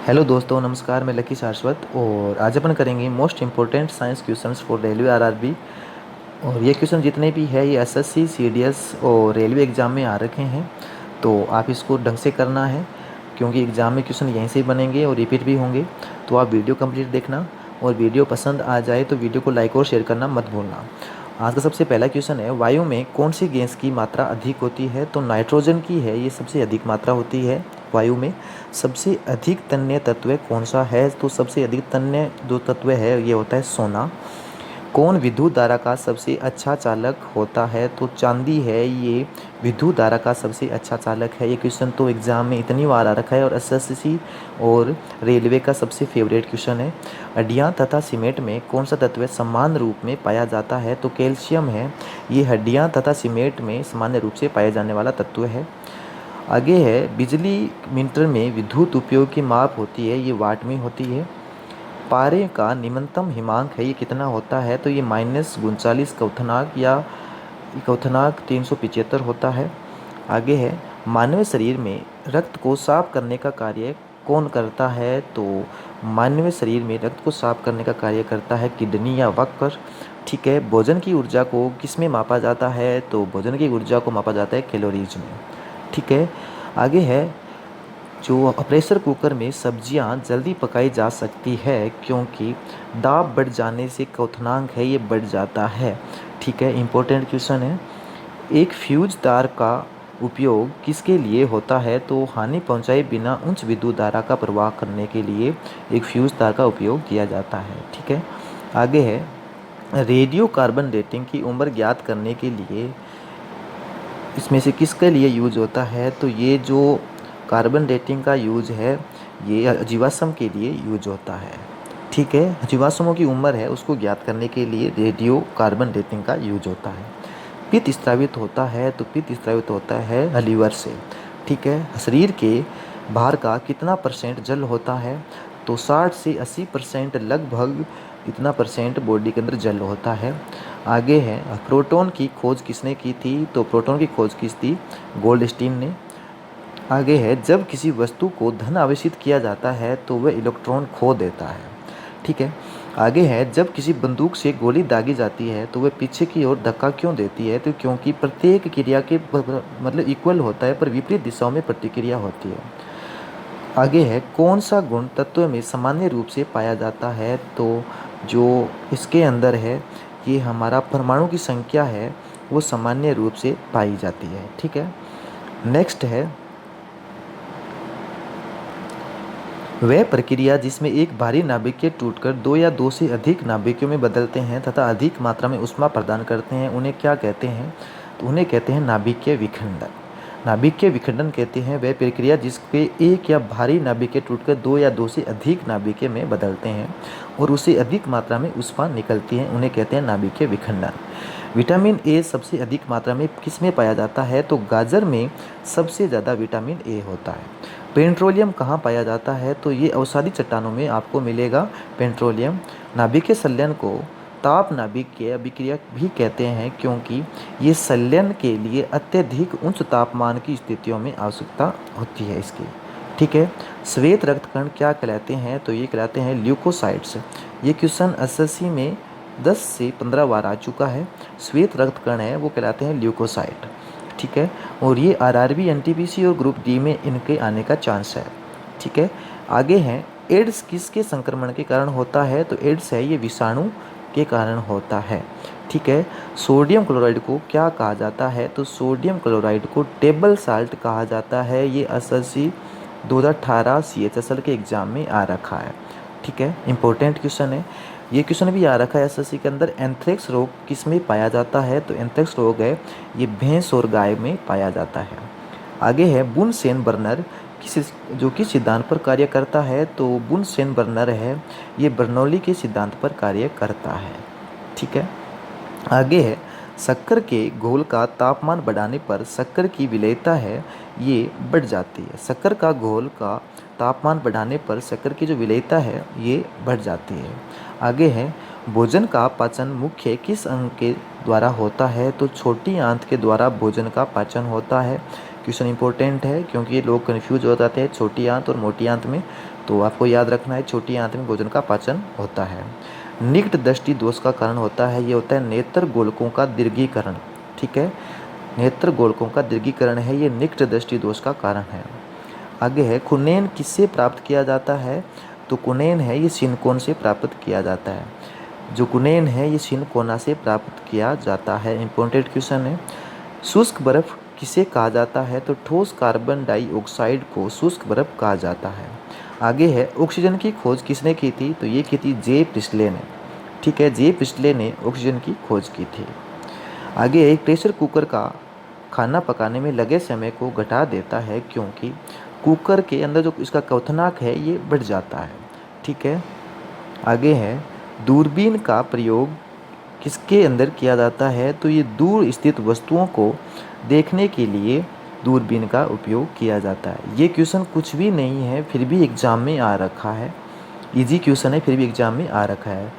Hello दोस्तों, नमस्कार। मैं लकी शाश्वत और आज अपन करेंगे most important science questions for railway RRB. और ये क्वेश्चन जितने भी है ये एसएससी सीडीएस और रेलवे एग्ज़ाम में आ रखे हैं, तो आप इसको ढंग से करना है क्योंकि एग्ज़ाम में क्वेश्चन यहीं से ही बनेंगे और रिपीट भी होंगे। तो आप वीडियो कंप्लीट देखना और वीडियो पसंद आ जाए तो वीडियो को लाइक और शेयर करना मत भूलना। आज का सबसे पहला क्वेश्चन है, वायु में कौन सी गैस की मात्रा अधिक होती है? तो नाइट्रोजन की है, ये सबसे अधिक मात्रा होती है वायु में। सबसे अधिक तन्य तत्व कौन सा है? तो सबसे अधिक तन्य जो तत्व है ये होता है सोना। कौन विद्युत धारा का सबसे अच्छा चालक होता है? तो चांदी है, ये विद्युत धारा का सबसे अच्छा चालक है। ये क्वेश्चन तो एग्जाम में इतनी बार आ रखा है और एसएससी और रेलवे का सबसे फेवरेट क्वेश्चन है। हड्डियाँ तथा सीमेंट में कौन सा तत्व समान रूप में पाया जाता है? तो कैल्शियम है, ये हड्डियाँ तथा सीमेंट में सामान्य रूप से पाए जाने वाला तत्व है। आगे है, बिजली मीटर में विद्युत उपयोग की माप होती है, ये वाट में होती है। पारे का निम्नतम हिमांक है, ये कितना होता है? तो ये -39 क्वथनांक या क्वथनांक 375 होता है। आगे है, मानव शरीर में रक्त को साफ करने का कार्य कौन करता है? तो मानव शरीर में रक्त को साफ करने का कार्य करता है किडनी या वक्र। ठीक है। भोजन की ऊर्जा को किस में मापा जाता है? तो भोजन की ऊर्जा को मापा जाता है कैलोरीज में। ठीक है। आगे है, जो प्रेशर कुकर में सब्जियां जल्दी पकाई जा सकती है क्योंकि दाब बढ़ जाने से क्वथनांक है ये बढ़ जाता है। ठीक है, इंपॉर्टेंट क्वेश्चन है। एक फ्यूज तार का उपयोग किसके लिए होता है? तो हानि पहुंचाए बिना उच्च विद्युत धारा का प्रवाह करने के लिए एक फ्यूज तार का उपयोग किया जाता है। ठीक है। आगे है, रेडियो कार्बन डेटिंग की उम्र ज्ञात करने के लिए इसमें से किसके लिए यूज होता है? तो ये जो कार्बन डेटिंग का यूज है ये जीवाश्म के लिए यूज होता है। ठीक है, जीवाश्मों की उम्र है उसको ज्ञात करने के लिए रेडियो कार्बन डेटिंग का यूज होता है। पित्त स्रावित होता है, तो पित्त स्रावित होता है लीवर से। ठीक है। शरीर के भार का कितना परसेंट जल होता है? तो 60 से 80% लगभग इतना परसेंट बॉडी के अंदर जल होता है। आगे है, प्रोटॉन की खोज किसने की थी? तो प्रोटॉन की खोज की थी गोल्डस्टीन ने। आगे है, जब किसी वस्तु को धन आवेशित किया जाता है तो वह इलेक्ट्रॉन खो देता है। ठीक है। आगे है, जब किसी बंदूक से गोली दागी जाती है तो वह पीछे की ओर धक्का क्यों देती है? तो क्योंकि प्रत्येक क्रिया के मतलब इक्वल होता है पर विपरीत दिशाओं में प्रतिक्रिया होती है। आगे है, कौन सा गुण तत्व में सामान्य रूप से पाया जाता है? तो जो इसके अंदर है ये हमारा परमाणु की संख्या है वो सामान्य रूप से पाई जाती है। ठीक है। नेक्स्ट है, वह प्रक्रिया जिसमें एक भारी नाभिक टूटकर दो या दो से अधिक नाभिकों में बदलते हैं तथा अधिक मात्रा में ऊष्मा प्रदान करते हैं उन्हें क्या कहते हैं? तो उन्हें कहते हैं नाभिकीय विखंडन। नाभिकीय विखंडन कहते हैं वह प्रक्रिया जिसके एक या भारी नाभिक टूटकर दो या दो से अधिक नाभिक में बदलते हैं और उससे अधिक मात्रा में ऊष्मा निकलती है, उन्हें कहते हैं नाभिकीय विखंडन। विटामिन ए सबसे अधिक मात्रा में किस में पाया जाता है? तो गाजर में सबसे ज़्यादा विटामिन ए होता है। पेट्रोलियम कहाँ पाया जाता है? तो ये अवसादी चट्टानों में आपको मिलेगा पेट्रोलियम। नाभिकीय संलयन को ताप नाभिकीय अभिक्रिया भी कहते हैं क्योंकि ये संलयन के लिए अत्यधिक उच्च तापमान की स्थितियों में आवश्यकता होती है इसकी। ठीक है। श्वेत रक्तकण क्या कहलाते हैं? तो ये कहलाते हैं ल्यूकोसाइट्स। ये क्वेश्चन एसएससी में 10 से 15 बार आ चुका है। श्वेत रक्तकण है वो कहलाते हैं ल्यूकोसाइट। ठीक है। और ये आरआरबी, एनटीपीसी और ग्रुप डी में इनके आने का चांस है। ठीक है। आगे हैं, एड्स किसके संक्रमण के कारण होता है? तो एड्स है ये विषाणु के कारण होता है। ठीक है। सोडियम क्लोराइड को क्या कहा जाता है? तो सोडियम क्लोराइड को टेबल साल्ट कहा जाता है। ये एसएससी 2018 CHSL के एग्जाम में आ रखा है। ठीक है, इंपॉर्टेंट क्वेश्चन है। ये क्वेश्चन भी आ रखा है एसएससी के अंदर, एंथ्रेक्स रोग किस में पाया जाता है? तो एंथ्रेक्स रोग है ये भैंस और गाय में पाया जाता है। आगे है, बुनसेन बर्नर किस सिद्धांत पर कार्य करता है? तो बुनसेन बर्नर है ये बर्नौली के सिद्धांत पर कार्य करता है। ठीक है। आगे है, शक्कर के घोल का तापमान बढ़ाने पर शक्कर की विलेयता है ये बढ़ जाती है। शक्कर का घोल का तापमान बढ़ाने पर शक्कर की जो विलेयता है ये बढ़ जाती है। आगे है, भोजन का पाचन मुख्य किस अंग के द्वारा होता है? तो छोटी आंत के द्वारा भोजन का पाचन होता है क्वेश्चन इंपॉर्टेंट है क्योंकि ये लोग कन्फ्यूज हो जाते हैं छोटी आंत और मोटी आंत में। तो आपको याद रखना है छोटी आंत में भोजन का पाचन होता है। निकट दृष्टि दोष का कारण होता है, ये होता है नेत्र गोलकों का दीर्घीकरण। ठीक है, नेत्र गोलकों का दीर्घीकरण है, ये निकट दृष्टि दोष का कारण है। आगे है कुनेन किससे प्राप्त किया जाता है? तो कुनेन है ये सिनकोन से प्राप्त किया जाता है। जो कुनेन है ये सिनकोना से प्राप्त किया जाता है। इंपॉर्टेंट क्वेश्चन है। शुष्क बर्फ किसे कहा जाता है? तो ठोस कार्बन डाइऑक्साइड को शुष्क बर्फ कहा जाता है। आगे है ऑक्सीजन की खोज किसने की थी? तो ये की थी जे प्रिस्टले ने। ठीक है, जे प्रिस्टले ने ऑक्सीजन की खोज की थी। आगे एक प्रेशर कुकर का खाना पकाने में लगे समय को घटा देता है क्योंकि कुकर के अंदर जो इसका क्वथनांक है ये बढ़ जाता है। ठीक है, आगे है दूरबीन का प्रयोग किसके अंदर किया जाता है? तो ये दूर स्थित वस्तुओं को देखने के लिए दूरबीन का उपयोग किया जाता है। ये क्वेश्चन कुछ भी नहीं है फिर भी एग्जाम में आ रखा है, इजी क्वेश्चन है फिर भी एग्जाम में आ रखा है।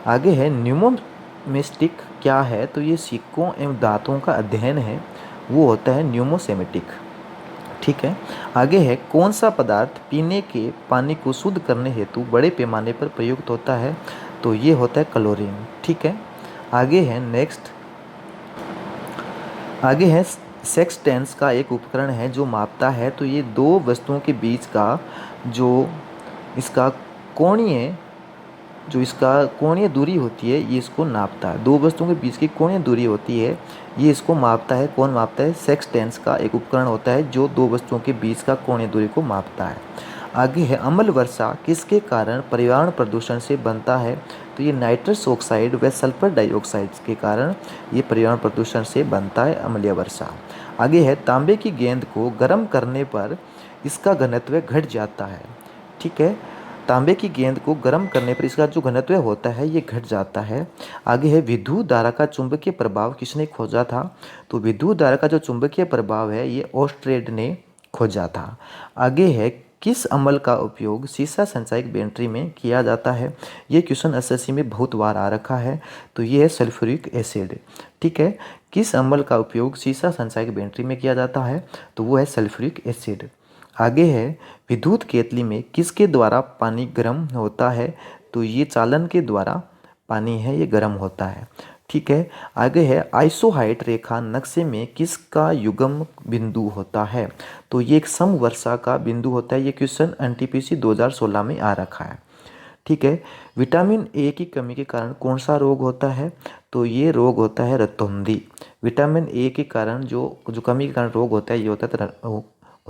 आगे है न्यूमोमेस्टिक क्या है? तो ये सिक्कों एवं दांतों का अध्ययन है, वो होता है न्यूमोसेमेटिक। ठीक है, आगे है कौन सा पदार्थ पीने के पानी को शुद्ध करने हेतु बड़े पैमाने पर प्रयुक्त होता है? तो ये होता है क्लोरीन। ठीक है, आगे है नेक्स्ट, आगे है सेक्सटेंस का एक उपकरण है जो मापता है। तो ये दो वस्तुओं के बीच का जो इसका कोणीय जो इसका कोणीय दूरी होती है ये इसको नापता है। दो वस्तुओं के बीच की कोणीय दूरी होती है ये इसको मापता है। कौन मापता है? सेक्सटेंस का एक उपकरण होता है जो दो वस्तुओं के बीच का कोणीय दूरी को मापता है। आगे है अम्ल वर्षा किसके कारण पर्यावरण प्रदूषण से बनता है? तो ये नाइट्रस ऑक्साइड व सल्फर डाइऑक्साइड के कारण ये पर्यावरण प्रदूषण से बनता है अम्लीय वर्षा। आगे है तांबे की गेंद को गर्म करने पर इसका घनत्व घट जाता है। ठीक है, तांबे की गेंद को गर्म करने पर इसका जो घनत्व होता है ये घट जाता है। आगे है विद्युत धारा का चुंबकीय प्रभाव किसने खोजा था? तो विद्युत धारा का जो चुंबकीय प्रभाव है ये ऑस्ट्रेड ने खोजा था। आगे है किस अम्ल का उपयोग सीसा संचायक बैटरी में किया जाता है? ये क्वेश्चन एसएससी में बहुत बार आ रखा है। तो ये है सल्फ्यूरिक एसिड। ठीक है, किस अम्ल का उपयोग सीसा संचायक बैटरी में किया जाता है? तो वो है सल्फ्यूरिक एसिड। आगे है विद्युत केतली में किसके द्वारा पानी गर्म होता है? तो ये चालन के द्वारा पानी है ये गर्म होता है। ठीक है, आगे है आइसोहाइट रेखा नक्शे में किसका युग्म बिंदु होता है? तो ये एक समवर्षा का बिंदु होता है। ये क्वेश्चन एनटीपीसी 2016 में आ रखा है। ठीक है, विटामिन ए की कमी के कारण कौन सा रोग होता है? तो ये रोग होता है रतौंधी। विटामिन ए के कारण जो जो कमी के कारण रोग होता है ये होता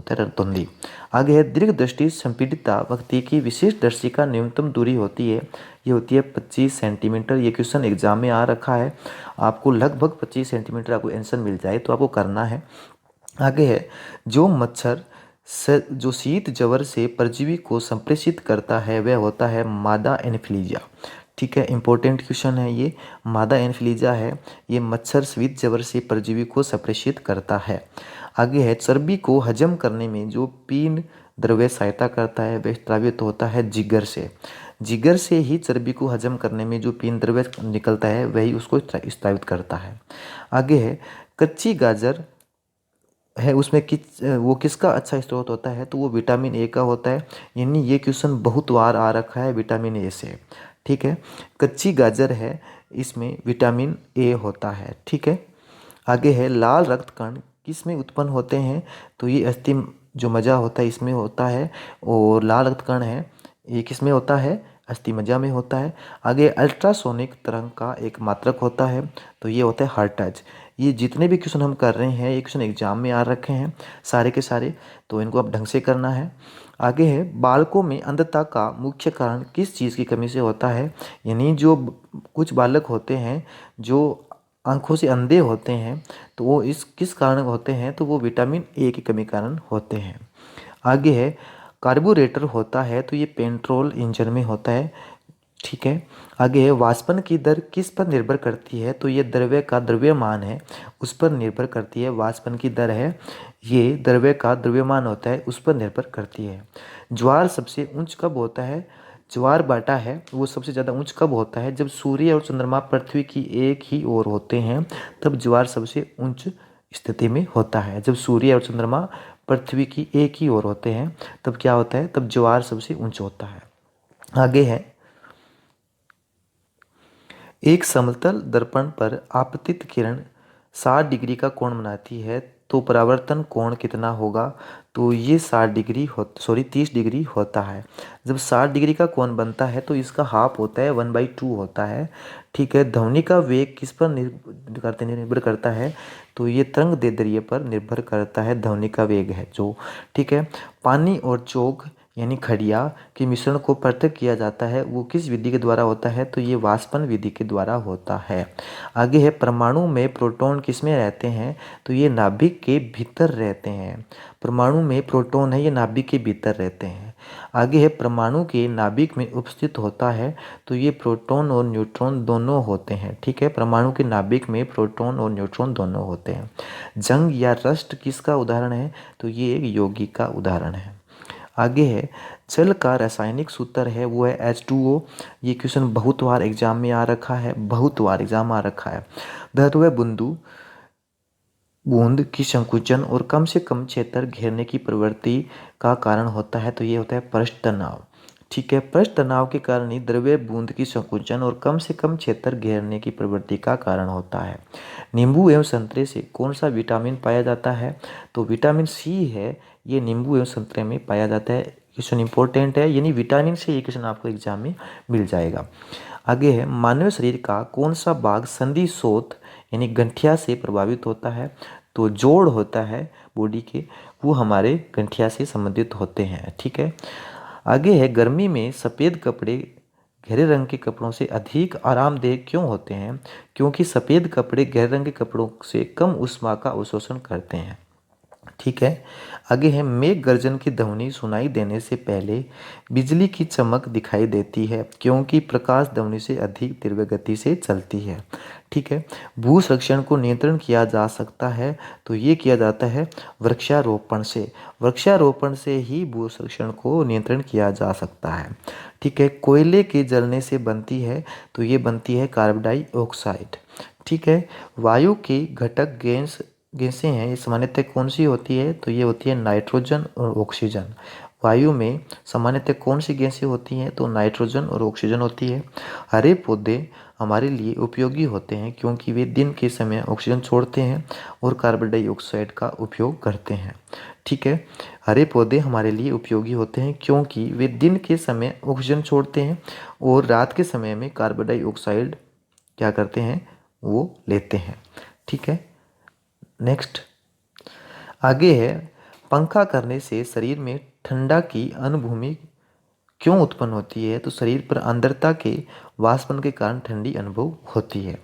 है रतौंधी। आगे है दीर्घ दृष्टि संपीड़िता व्यक्ति की विशिष्ट दृष्टि का न्यूनतम दूरी होती है, ये होती है 25 सेंटीमीटर। ये क्वेश्चन एग्जाम में आ रखा है, आपको लगभग 25 सेंटीमीटर आपको आंसर मिल जाए तो आपको करना है। आगे है जो मच्छर जो शीत ज्वर से परजीवी को संप्रेषित करता है वह होता है मादा एनफ्लूएंजा। ठीक है, इंपॉर्टेंट क्वेश्चन है ये, मादा एनफ्लूएंजा है ये मच्छर शीत ज्वर से परजीवी को संप्रेषित करता है। आगे है चर्बी को हजम करने में जो पीन द्रव्य सहायता करता है वह स्रावित होता है जिगर से। जिगर से ही चर्बी को हजम करने में जो पीन द्रव्य निकलता है वही उसको स्रावित करता है। आगे है कच्ची गाजर है उसमें वो किसका अच्छा स्रोत होता है? तो वो विटामिन ए का होता है। यानी ये क्वेश्चन बहुत बार आ रखा है विटामिन ए से। ठीक है, कच्ची गाजर है इसमें विटामिन ए होता है। ठीक है, आगे है लाल रक्त कण किस में उत्पन्न होते हैं? तो ये अस्थि जो मज्जा होता है इसमें होता है, और लाल रक्त कण है ये किस में होता है? अस्थि मज्जा में होता है। आगे अल्ट्रासोनिक तरंग का एक मात्रक होता है, तो ये होता है हर्ट्ज। ये जितने भी क्वेश्चन हम कर रहे हैं ये क्वेश्चन एग्जाम में आ रखे हैं सारे के सारे, तो इनको अब ढंग से करना है। आगे है बालकों में अंधता का मुख्य कारण किस चीज़ की कमी से होता है? यानी जो कुछ बालक होते हैं जो आंखों से अंधे होते हैं तो वो इस किस कारण होते हैं? तो वो विटामिन ए की कमी कारण होते हैं। आगे है कार्बोरेटर होता है तो ये पेट्रोल इंजन में होता है। ठीक है, आगे है वाष्पन की दर किस पर निर्भर करती है? तो ये द्रव्य का द्रव्यमान है उस पर निर्भर करती है। वाष्पन की दर है ये द्रव्य का द्रव्यमान होता है उस पर निर्भर करती है। ज्वार सबसे ऊंच कब होता है? ज्वार भाटा है वो सबसे ज़्यादा ऊंच कब होता है? जब सूर्य और चंद्रमा पृथ्वी की एक ही ओर होते हैं तब ज्वार सबसे ऊंच स्थिति में होता है। जब सूर्य और चंद्रमा पृथ्वी की एक ही ओर होते हैं तब क्या होता है, तब ज्वार सबसे ऊंचा होता है। आगे है, एक समतल दर्पण पर आपतित किरण 60 डिग्री का कोण बनाती है तो परावर्तन कोण कितना होगा? तो ये 60 डिग्री 30 डिग्री होता है। जब 60 डिग्री का कोण बनता है तो इसका हाफ होता है 1/2 होता है। ठीक है, ध्वनि का वेग किस पर निर्भर करता है? तो ये तरंग दैर्ध्य पर निर्भर करता है, ध्वनि का वेग है जो। ठीक है, पानी और चौक यानी खड़िया के मिश्रण को पृथक किया जाता है, वो किस विधि के द्वारा होता है? तो ये वाष्पन विधि के द्वारा होता है। आगे है, परमाणु में प्रोटॉन किसमें रहते हैं? तो ये नाभिक के भीतर रहते हैं। परमाणु में प्रोटॉन है, ये नाभिक के भीतर रहते हैं। आगे है, परमाणु के नाभिक में उपस्थित होता है तो ये प्रोटॉन और न्यूट्रॉन दोनों होते हैं। ठीक है, परमाणु के नाभिक में प्रोटॉन और न्यूट्रॉन दोनों होते हैं। जंग या रस्ट किसका उदाहरण है? तो ये एक यौगिक का उदाहरण है। आगे है, जल का रासायनिक सूत्र है वो है H2O। ये क्वेश्चन बहुत बार एग्जाम में आ रखा है, बहुत बार एग्जाम आ रखा है। धातु बिंदु बूंद की संकुचन और कम से कम क्षेत्र घेरने की प्रवृत्ति का कारण होता है तो ये होता है पृष्ठ तनाव। ठीक है, पृष्ठ तनाव के कारण ही द्रव्य बूंद की संकुचन और कम से कम क्षेत्र घेरने की प्रवृत्ति का कारण होता है। नींबू एवं संतरे से कौन सा विटामिन पाया जाता है? तो विटामिन सी है, ये नींबू एवं संतरे में पाया जाता है। क्वेश्चन इंपॉर्टेंट है, यानी विटामिन से ये क्वेश्चन आपको एग्जाम में मिल जाएगा। आगे है, मानव शरीर का कौन सा भाग संधि शोथ यानी गंठिया से प्रभावित होता है? तो जोड़ होता है बॉडी के, वो हमारे गंठिया से संबंधित होते हैं। ठीक है, आगे है, गर्मी में सफ़ेद कपड़े गहरे रंग के कपड़ों से अधिक आरामदेह क्यों होते हैं? क्योंकि सफ़ेद कपड़े गहरे रंग के कपड़ों से कम ऊष्मा का अवशोषण करते हैं। ठीक है, आगे है, मेघ गर्जन की ध्वनि सुनाई देने से पहले बिजली की चमक दिखाई देती है क्योंकि प्रकाश ध्वनि से अधिक तीव्र गति से चलती है। ठीक है, भू संरक्षण को नियंत्रण किया जा सकता है तो ये किया जाता है वृक्षारोपण से। वृक्षारोपण से ही भू संरक्षण को नियंत्रण किया जा सकता है। ठीक है, कोयले के जलने से बनती है तो ये बनती है कार्बन डाइऑक्साइड। ठीक है, वायु के घटक गैसें हैं, ये सामान्यतः कौन सी होती है? तो ये होती है नाइट्रोजन और ऑक्सीजन। वायु में सामान्यतः कौन सी गैसें होती हैं? तो नाइट्रोजन और ऑक्सीजन होती है। हरे पौधे हमारे लिए उपयोगी होते हैं क्योंकि वे दिन के समय ऑक्सीजन छोड़ते हैं और कार्बन डाइऑक्साइड का उपयोग करते हैं। ठीक है, हरे पौधे हमारे लिए उपयोगी होते हैं क्योंकि वे दिन के समय ऑक्सीजन छोड़ते हैं और रात के समय में कार्बन डाइऑक्साइड क्या करते हैं? वो लेते हैं। ठीक है, नेक्स्ट आगे है, पंखा करने से शरीर में ठंडा की अनुभूति क्यों उत्पन्न होती है? तो शरीर पर आर्द्रता के वाष्पन के कारण ठंडी अनुभव होती है।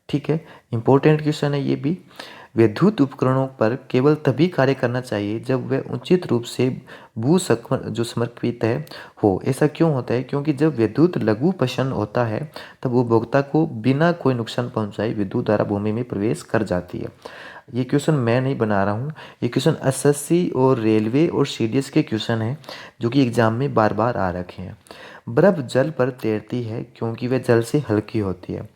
ठीक है, इंपॉर्टेंट क्वेश्चन है ये भी। विद्युत उपकरणों पर केवल तभी कार्य करना चाहिए जब वह उचित रूप से समर्पित है हो। ऐसा क्यों होता है? क्योंकि जब विद्युत लघु प्रसन्न होता है तब उपभोक्ता को बिना कोई नुकसान पहुंचाए विद्युत धारा भूमि में प्रवेश कर जाती है। ये क्वेश्चन मैं नहीं बना रहा हूँ, ये क्वेश्चन एसएससी और रेलवे और सीडीएस के क्वेश्चन हैं जो कि एग्जाम में बार बार आ रखे हैं। बर्फ जल पर तैरती है क्योंकि वह जल से हल्की होती है।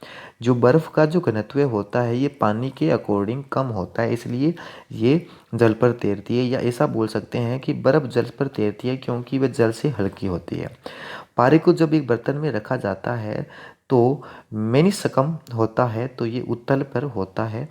जो बर्फ़ का जो घनत्व होता है ये पानी के अकॉर्डिंग कम होता है, इसलिए ये जल पर तैरती है। या ऐसा बोल सकते हैं कि बर्फ़ जल पर तैरती है क्योंकि वह जल से हल्की होती है। पारे को जब एक बर्तन में रखा जाता है तो मेनिस्कम होता है तो ये उत्तल पर होता है।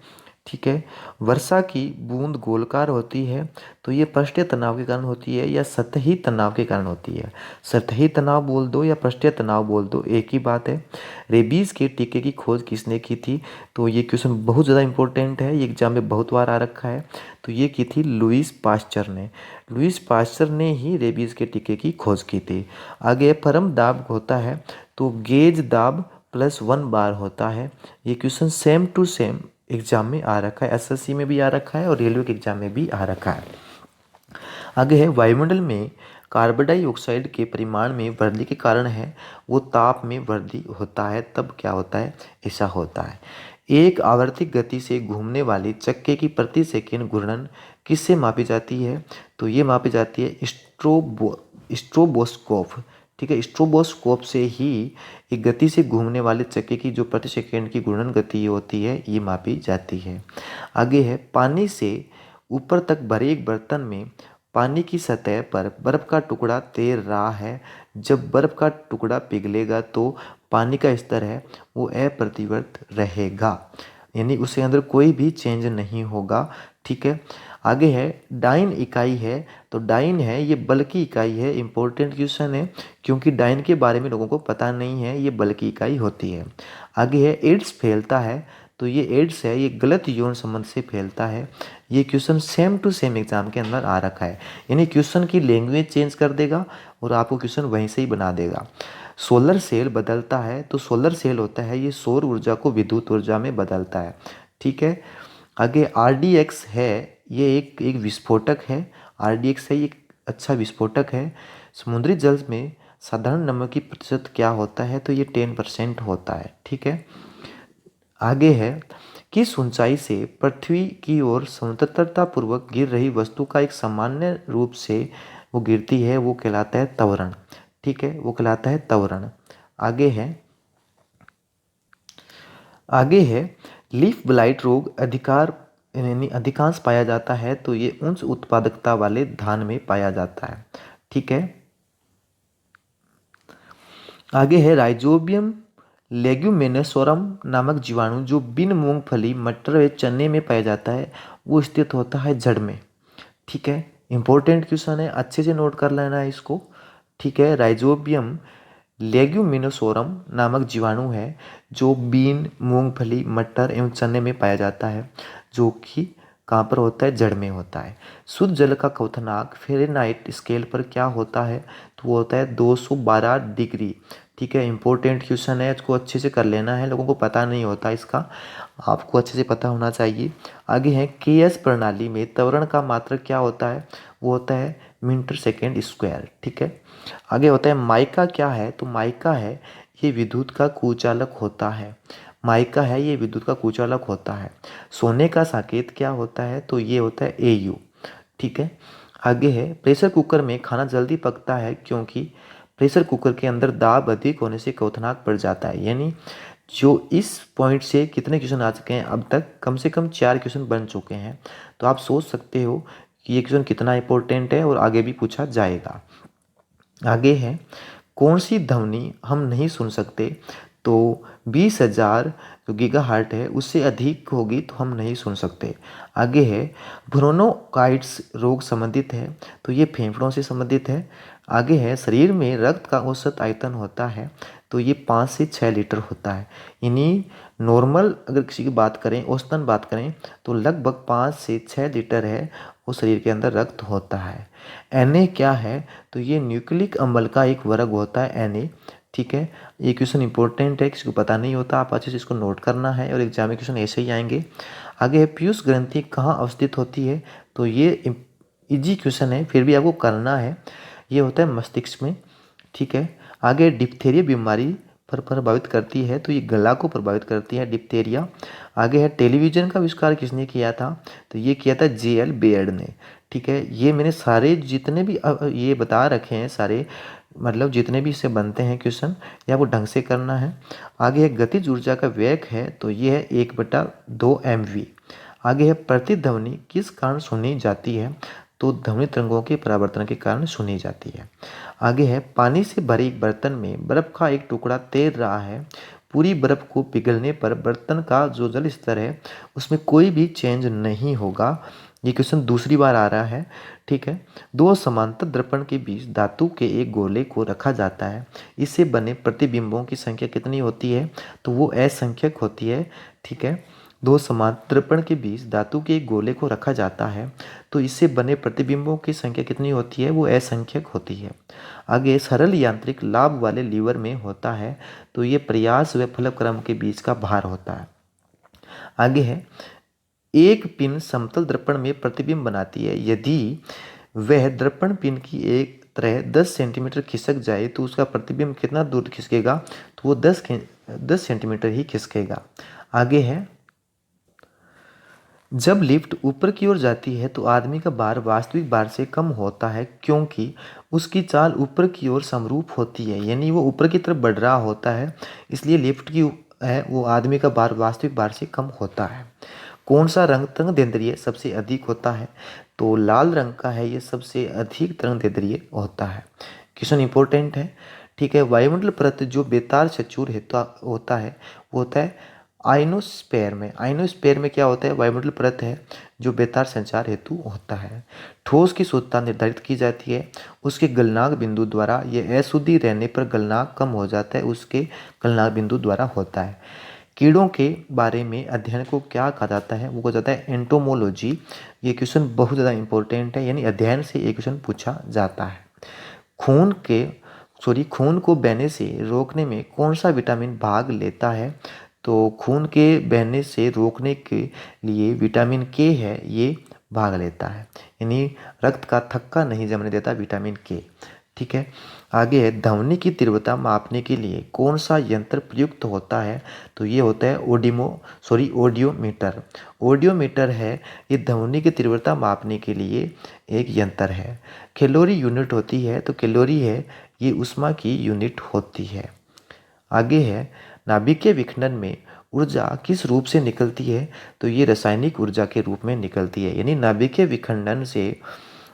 ठीक है, वर्षा की बूंद गोलाकार होती है तो ये पृष्ठीय तनाव के कारण होती है या सतही तनाव के कारण होती है? सतही तनाव बोल दो या पृष्ठीय तनाव बोल दो, एक ही बात है। रेबीज के टीके की खोज किसने की थी? तो ये क्वेश्चन बहुत ज़्यादा इंपॉर्टेंट है, ये एग्जाम में बहुत बार आ रखा है। तो ये की थी लुईस पास्चर ने। लुईस पास्चर ने ही रेबीज के टीके की खोज की थी। आगे परम दाब होता है तो गेज दाब +1 बार होता है। ये question same to same exam में आ रखा है, एसएससी में भी आ रखा है और रेलवे के एग्जाम में भी आ रखा है। आगे है, वायुमंडल में कार्बन डाइऑक्साइड के परिमाण में वृद्धि के कारण है वो ताप में वृद्धि होता है, तब क्या होता है? ऐसा होता है। एक आवर्तिक गति से घूमने वाले चक्के की प्रति सेकंड घूर्णन किससे मापी जाती है? तो ये मापी जाती है स्ट्रोबोस्कोप ठीक है। स्ट्रोबोस्कोप से ही एक गति से घूमने वाले चक्के की जो प्रति सेकंड की घूर्णन गति होती है ये मापी जाती है। आगे है, पानी से ऊपर तक भरे एक बर्तन में पानी की सतह पर बर्फ का टुकड़ा तैर रहा है। जब बर्फ का टुकड़ा पिघलेगा तो पानी का स्तर है वो अप्रतिवर्त रहेगा, यानी उसके अंदर कोई भी चेंज नहीं होगा। ठीक है। आगे है, डाइन इकाई है, तो डाइन है ये बल की इकाई है। इंपॉर्टेंट क्वेश्चन है क्योंकि डाइन के बारे में लोगों को पता नहीं है, ये बल की इकाई होती है। आगे है, एड्स फैलता है, तो ये एड्स है ये गलत यौन संबंध से फैलता है। ये question same to same exam के अंदर आ रखा है, यानी क्वेश्चन की लैंग्वेज चेंज कर देगा और आपको क्वेश्चन वहीं से ही बना देगा। सोलर सेल बदलता है, तो सोलर सेल होता है ये सौर ऊर्जा को विद्युत ऊर्जा में बदलता है। ठीक है। आगे RDX है, ये एक विस्फोटक है। RDX है ये एक अच्छा विस्फोटक है। समुद्री जल में साधारण नमक की प्रतिशत क्या होता है, तो ये 10% होता है। ठीक है। आगे है, किस ऊंचाई से पृथ्वी की ओर स्वतंत्रता पूर्वक गिर रही वस्तु का एक सामान्य रूप से वो गिरती है, वो कहलाता है त्वरण। ठीक है, वो कहलाता है त्वरण। आगे है लीफ ब्लाइट रोग अधिकांश पाया जाता है, तो ये उच्च उत्पादकता वाले धान में पाया जाता है। ठीक है। आगे है, राइजोबियम लेग्यूमिनोसोरम नामक जीवाणु जो बिन मूंगफली मटर व चने में पाया जाता है वो स्थित होता है जड़ में। ठीक है। इंपॉर्टेंट क्वेश्चन है, अच्छे से नोट कर लेना है इसको। ठीक है। राइजोबियम लेग्यूमिनोसोरम नामक जीवाणु है जो बीन, मूंगफली, मटर एवं चने में पाया जाता है, जो कि कहाँ पर होता है, जड़ में होता है। शुद्ध जल का क्वथनांक फ़ारेनहाइट स्केल पर क्या होता है, तो वो होता है 212 डिग्री। ठीक है। इंपॉर्टेंट क्वेश्चन है, इसको अच्छे से कर लेना है, लोगों को पता नहीं होता इसका, आपको अच्छे से पता होना चाहिए। आगे है, KS प्रणाली में त्वरण का मात्रक क्या होता है, वो होता है मीटर सेकेंड स्क्वायर। ठीक है। आगे होता है, माइका क्या है, तो माइका है ये विद्युत का कुचालक होता है। माइका है ये विद्युत का कुचालक होता है। सोने का साकेत क्या होता है, तो ये होता है AU। ठीक है। आगे है, प्रेशर कुकर में खाना जल्दी पकता है क्योंकि प्रेशर कुकर के अंदर दाब अधिक होने से क्वथनांक बढ़ जाता है। यानी जो इस पॉइंट से कितने क्वेश्चन आ चुके हैं अब तक, कम से कम 4 क्वेश्चन बन चुके हैं, तो आप सोच सकते हो कि ये क्वेश्चन कितना इंपॉर्टेंट है और आगे भी पूछा जाएगा। आगे है, कौन सी ध्वनि हम नहीं सुन सकते, तो 20,000 जो गीगाहर्ट है उससे अधिक होगी तो हम नहीं सुन सकते। आगे है, ब्रोंकाइटिस रोग संबंधित है, तो ये फेफड़ों से संबंधित है। आगे है, शरीर में रक्त का औसत आयतन होता है, तो ये 5 से 6 लीटर होता है। यानी नॉर्मल अगर किसी की बात करें, औसतन बात करें, तो लगभग 5 से 6 लीटर है वो शरीर के अंदर रक्त होता है। Na क्या है, तो ये न्यूक्लिक अम्ल का एक वर्ग होता है Na। ठीक है। ये क्वेश्चन इंपॉर्टेंट है, किसी को पता नहीं होता, आप अच्छे से इसको नोट करना है और एग्जाम में क्वेश्चन ऐसे ही आएंगे। आगे है, पीयूष ग्रंथि कहाँ अवस्थित होती है, तो ये इजी क्वेश्चन है फिर भी आपको करना है, ये होता है मस्तिष्क में। ठीक है। आगे डिप्थेरिया बीमारी पर प्रभावित करती है, तो ये गला को प्रभावित करती है डिप्थेरिया। आगे है, टेलीविज़न का आविष्कार किसने किया था, तो ये किया था JL बेयर्ड ने। ठीक है। ये मैंने सारे जितने भी ये बता रखे हैं सारे, मतलब जितने भी इससे बनते हैं क्वेश्चन, ये आपको ढंग से करना है। आगे है, गतिज ऊर्जा का वेग है, तो ये है 1/2 MV। आगे है, प्रतिध्वनि किस कारण सुनी जाती है, तो ध्वनि तरंगों के परावर्तन के कारण सुनी जाती है। आगे है, पानी से भरे एक बर्तन में बर्फ का एक टुकड़ा तैर रहा है। पूरी बर्फ को पिघलने पर बर्तन का जो जल स्तर है उसमें कोई भी चेंज नहीं होगा। ये क्वेश्चन दूसरी बार आ रहा है। ठीक है। दो समांतर दर्पण के बीच धातु के एक गोले को रखा जाता है, इससे बने प्रतिबिंबों की संख्या कितनी होती है, तो वो असंख्यक होती है। ठीक है। दो समांतर दर्पण के बीच धातु के एक गोले को रखा जाता है, तो इससे बने प्रतिबिंबों की संख्या कितनी होती है, वो असंख्यक होती है। आगे, सरल यांत्रिक लाभ वाले लीवर में होता है, तो ये प्रयास व फलक्रम के बीच का भार होता है। आगे है, एक पिन समतल दर्पण में प्रतिबिंब बनाती है, यदि वह दर्पण पिन की एक तरह 10 सेंटीमीटर खिसक जाए तो उसका प्रतिबिंब कितना दूर खिसकेगा, तो वो 10 सेंटीमीटर ही खिसकेगा। आगे है, जब लिफ्ट ऊपर की ओर जाती है तो आदमी का भार वास्तविक भार से कम होता है, क्योंकि उसकी चाल ऊपर की ओर समरूप होती है, यानी वो ऊपर की तरफ बढ़ रहा होता है, इसलिए लिफ्ट की है वो आदमी का भार वास्तविक भार से कम होता है। कौन सा रंग तरंगदैर्ध्य सबसे अधिक होता है? तो लाल रंग का है ये सबसे अधिक तरंगदैर्ध्य होता है। क्वेश्चन इंपॉर्टेंट है। ठीक है, वायुमंडल परत जो बेतार चचूर होता है वो होता है आइनोस्फेयर में। आइनोस्फेयर में क्या होता है? वायुमंडल परत है जो बेतार संचार हेतु होता है। ठोस की शुद्धता निर्धारित की जाती है उसके गलनांक बिंदु द्वारा। यह अशुद्धि रहने पर गलनांक कम हो जाता है, उसके गलनांक बिंदु द्वारा होता है। कीड़ों के बारे में अध्ययन को क्या कहा जाता है? वो कहा जाता है एंटोमोलॉजी। ये क्वेश्चन बहुत ज़्यादा इंपॉर्टेंट है, यानी अध्ययन से ये क्वेश्चन पूछा जाता है। खून को बहने से रोकने में कौन सा विटामिन भाग लेता है? तो खून के बहने से रोकने के लिए विटामिन के है ये भाग लेता है, यानी रक्त का थक्का नहीं जमने देता विटामिन के। ठीक है, आगे है ध्वनि की तीव्रता मापने के लिए कौन सा यंत्र प्रयुक्त होता है? तो ये होता है ऑडियोमीटर। ऑडियोमीटर है ये ध्वनि की तीव्रता मापने के लिए एक यंत्र है। कैलोरी यूनिट होती है, तो कैलोरी है ये ऊष्मा की यूनिट होती है। आगे है नाभिकीय विखंडन में ऊर्जा किस रूप से निकलती है? तो ये रासायनिक ऊर्जा के रूप में निकलती है, यानी नाभिकीय विखंडन से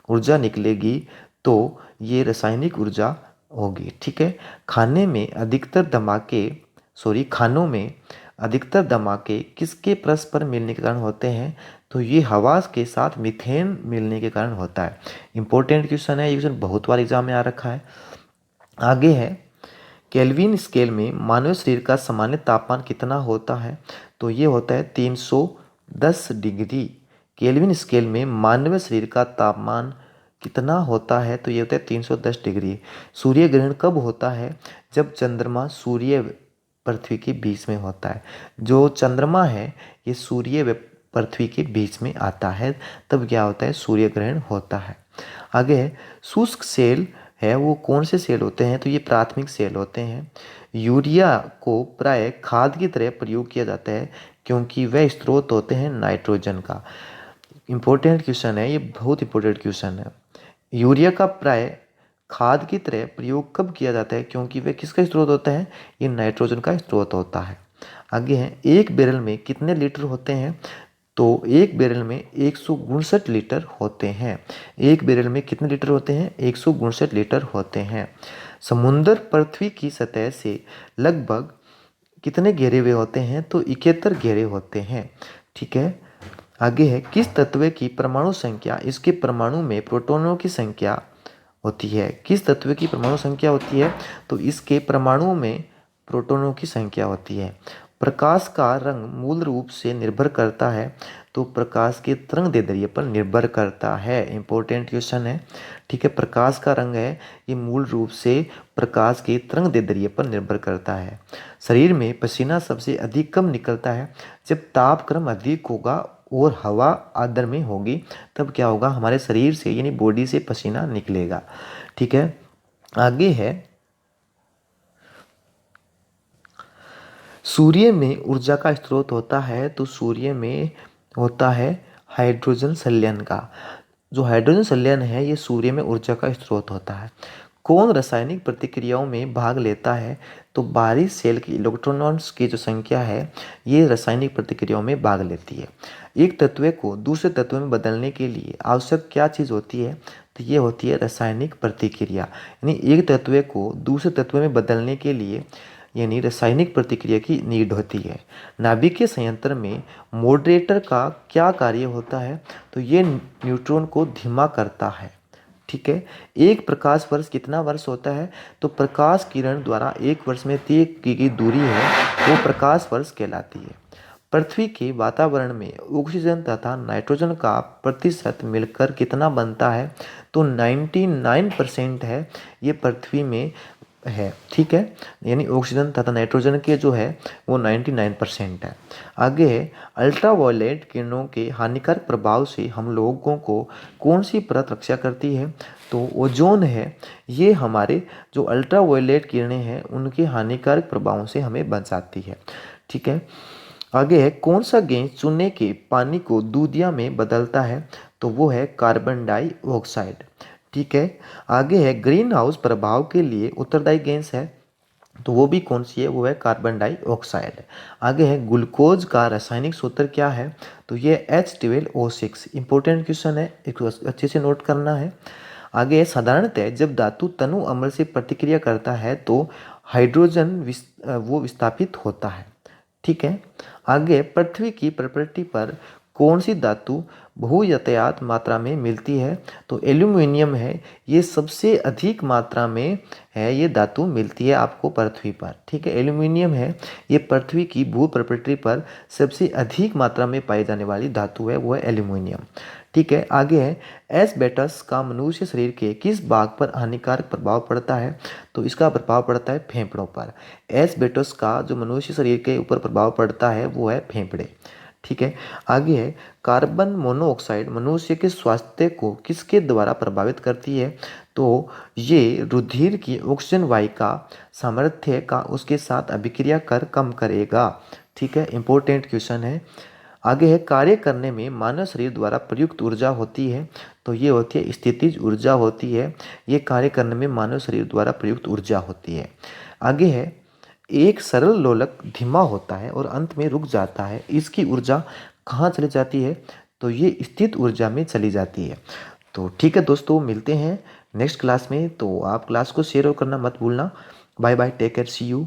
ऊर्जा निकलेगी तो ये रासायनिक ऊर्जा होगी। ठीक है, खानों में अधिकतर धमाके किसके परस्पर मिलने के कारण होते हैं? तो ये हवा के साथ मीथेन मिलने के कारण होता है। इंपॉर्टेंट क्वेश्चन है, ये क्वेश्चन बहुत बार एग्जाम में आ रखा है। आगे है केल्विन स्केल में मानव शरीर का सामान्य तापमान कितना होता है? तो ये होता है 310 डिग्री। केल्विन स्केल में मानव शरीर का तापमान कितना होता है? तो ये होता है 310 डिग्री। सूर्य ग्रहण कब होता है? जब चंद्रमा सूर्य पृथ्वी के बीच में होता है। जो चंद्रमा है ये सूर्य व पृथ्वी के बीच में आता है, तब क्या होता है? सूर्य ग्रहण होता है। आगे है शुष्क सेल है वो कौन से सेल होते हैं? तो ये प्राथमिक सेल होते हैं। यूरिया को प्राय खाद की तरह प्रयोग किया जाता है क्योंकि वह स्रोत होते हैं नाइट्रोजन का। इंपॉर्टेंट क्वेश्चन है, ये बहुत इंपॉर्टेंट क्वेश्चन है। यूरिया का प्राय खाद की तरह प्रयोग कब किया जाता है? क्योंकि वह किसका स्रोत होता है? ये नाइट्रोजन का स्रोत होता है। आगे है एक बैरल में कितने लीटर होते हैं? तो एक बैरल में 159 लीटर होते हैं। एक बैरल में कितने लीटर होते हैं? 159 लीटर होते हैं। समुद्र पृथ्वी की सतह से लगभग कितने घेरे हुए होते हैं? तो 71 घेरे होते हैं। ठीक है, आगे है किस तत्व की परमाणु संख्या इसके परमाणु में प्रोटॉनों की संख्या होती है? किस तत्व की परमाणु संख्या होती है? तो इसके परमाणु में प्रोटॉनों की संख्या होती है। प्रकाश का रंग मूल रूप से निर्भर करता है, तो प्रकाश के तरंगदैर्ध्य पर निर्भर करता है। इंपॉर्टेंट क्वेश्चन है। ठीक है, प्रकाश का रंग है ये मूल रूप से प्रकाश के तरंगदैर्ध्य पर निर्भर करता है। शरीर में पसीना सबसे अधिक कब निकलता है? जब तापक्रम अधिक होगा और हवा आर्द्र में होगी, तब क्या होगा? हमारे शरीर से यानी बॉडी से पसीना निकलेगा। ठीक है, आगे है सूर्य में ऊर्जा का स्रोत होता है, तो सूर्य में होता है हाइड्रोजन संलयन का। जो हाइड्रोजन संलयन है ये सूर्य में ऊर्जा का स्रोत होता है। कौन रासायनिक प्रतिक्रियाओं में भाग लेता है? तो बाहरी सेल की इलेक्ट्रॉन्स की जो संख्या है ये रासायनिक प्रतिक्रियाओं में भाग लेती है। एक तत्व को दूसरे तत्व में बदलने के लिए आवश्यक क्या चीज़ होती है? तो ये होती है रासायनिक प्रतिक्रिया। यानी एक तत्व को दूसरे तत्व में बदलने के लिए यानी रासायनिक प्रतिक्रिया की नीड होती है। नाभिकीय संयंत्र में मॉडरेटर का क्या कार्य होता है? तो ये न्यूट्रॉन को धीमा करता है। ठीक है, एक प्रकाश वर्ष कितना वर्ष होता है? तो प्रकाश किरण द्वारा एक वर्ष में तय की गई दूरी है वो प्रकाश वर्ष कहलाती है। पृथ्वी के वातावरण में ऑक्सीजन तथा नाइट्रोजन का प्रतिशत मिलकर कितना बनता है? तो 99% है ये पृथ्वी में है। ठीक है, यानी ऑक्सीजन तथा नाइट्रोजन के जो है वो 99% है। आगे है अल्ट्रावायलेट किरणों के हानिकारक प्रभाव से हम लोगों को कौन सी परत रक्षा करती है? तो ओजोन है ये हमारे जो अल्ट्रावायलेट किरणें हैं उनके हानिकारक प्रभावों से हमें बचाती है। ठीक है, आगे है कौन सा गैस चूने के पानी को दूधिया में बदलता है, तो वो है कार्बन डाइऑक्साइड। ठीक है। आगे है ग्रीन हाउस प्रभाव के लिए उत्तरदायी गैस है, तो वो भी कौन सी है, वो है कार्बन डाइऑक्साइड। आगे है ग्लूकोज का रासायनिक सूत्र क्या है, तो ये H12O6। इंपॉर्टेंट क्वेश्चन है, इसको अच्छे से नोट करना है। आगे है साधारणतः जब धातु तनु अम्ल से प्रतिक्रिया करता है तो हाइड्रोजन वो विस्थापित होता है। ठीक है। आगे पृथ्वी की प्रकृति पर कौन सी धातु बहुयातायात मात्रा में मिलती है, तो एल्यूमिनियम है, ये सबसे अधिक मात्रा में है, ये धातु मिलती है आपको पृथ्वी पर। ठीक है, एल्यूमिनियम है, ये पृथ्वी की भू प्रकृति पर सबसे अधिक मात्रा में पाई जाने वाली धातु है, वो है एल्यूमिनियम। ठीक है। आगे है एस्बेस्टस का मनुष्य शरीर के किस भाग पर हानिकारक प्रभाव पड़ता है, तो इसका प्रभाव पड़ता है फेफड़ों पर। एस्बेस्टस का जो मनुष्य शरीर के ऊपर प्रभाव पड़ता है वो है फेफड़े। ठीक है। आगे है कार्बन मोनोऑक्साइड मनुष्य के स्वास्थ्य को किसके द्वारा प्रभावित करती है, तो ये रुधिर की ऑक्सीजन वाहिका सामर्थ्य का उसके साथ अभिक्रिया कर कम करेगा। ठीक है, इंपॉर्टेंट क्वेश्चन है। आगे है कार्य करने में मानव शरीर द्वारा प्रयुक्त ऊर्जा होती है, तो ये होती है स्थितिज ऊर्जा होती है, ये कार्य करने में मानव शरीर द्वारा प्रयुक्त ऊर्जा होती है। आगे है एक सरल लोलक धीमा होता है और अंत में रुक जाता है, इसकी ऊर्जा कहाँ चली जाती है, तो ये स्थित ऊर्जा में चली जाती है। तो ठीक है दोस्तों, मिलते हैं नेक्स्ट क्लास में, तो आप क्लास को शेयर करना मत भूलना। Bye bye, take care, see you.